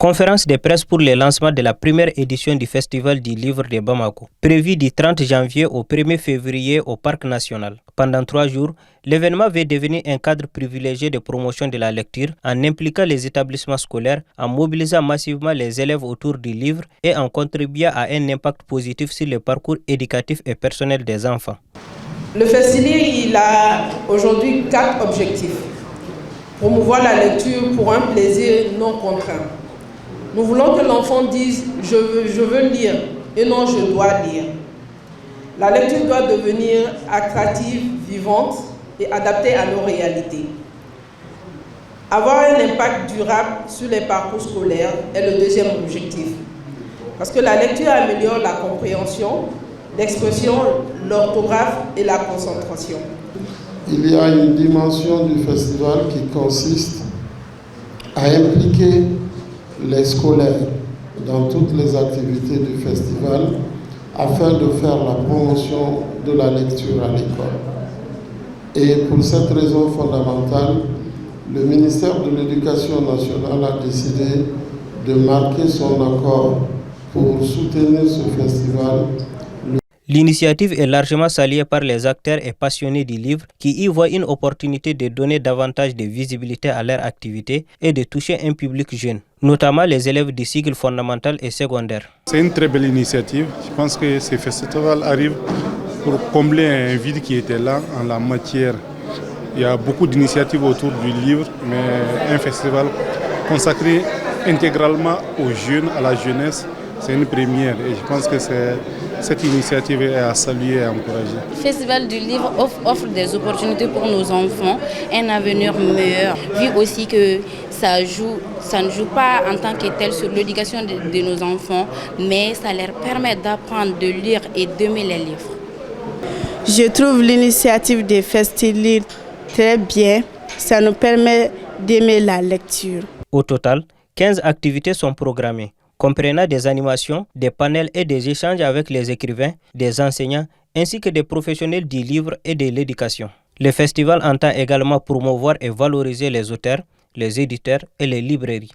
Conférence de presse pour le lancement de la première édition du Festival du Livre de Bamako, prévu du 30 janvier au 1er février au Parc National. Pendant 3 jours, l'événement va devenir un cadre privilégié de promotion de la lecture en impliquant les établissements scolaires, en mobilisant massivement les élèves autour du livre et en contribuant à un impact positif sur le parcours éducatif et personnel des enfants. Le festival, il a aujourd'hui 4 objectifs. Promouvoir la lecture pour un plaisir non contraint. Nous voulons que l'enfant dise « je veux lire » et non « je dois lire ». La lecture doit devenir attractive, vivante et adaptée à nos réalités. Avoir un impact durable sur les parcours scolaires est le deuxième objectif. Parce que la lecture améliore la compréhension, l'expression, l'orthographe et la concentration. Il y a une dimension du festival qui consiste à impliquer les scolaires dans toutes les activités du festival afin de faire la promotion de la lecture à l'école. Et pour cette raison fondamentale, le ministère de l'Éducation nationale a décidé de marquer son accord pour soutenir ce festival. L'initiative est largement saluée par les acteurs et passionnés du livre qui y voient une opportunité de donner davantage de visibilité à leur activité et de toucher un public jeune, notamment les élèves du cycle fondamental et secondaire. C'est une très belle initiative. Je pense que ce festival arrive pour combler un vide qui était là en la matière. Il y a beaucoup d'initiatives autour du livre, mais un festival consacré intégralement aux jeunes, à la jeunesse, c'est une première. Et je pense que cette initiative est à saluer et à encourager. Le Festival du livre offre des opportunités pour nos enfants, un avenir meilleur, vu aussi que ça ne joue pas en tant que tel sur l'éducation de nos enfants, mais ça leur permet d'apprendre, de lire et d'aimer les livres. Je trouve l'initiative des festivals très bien, ça nous permet d'aimer la lecture. Au total, 15 activités sont programmées, comprenant des animations, des panels et des échanges avec les écrivains, des enseignants, ainsi que des professionnels du livre et de l'éducation. Le festival entend également promouvoir et valoriser les auteurs, les éditeurs et les librairies.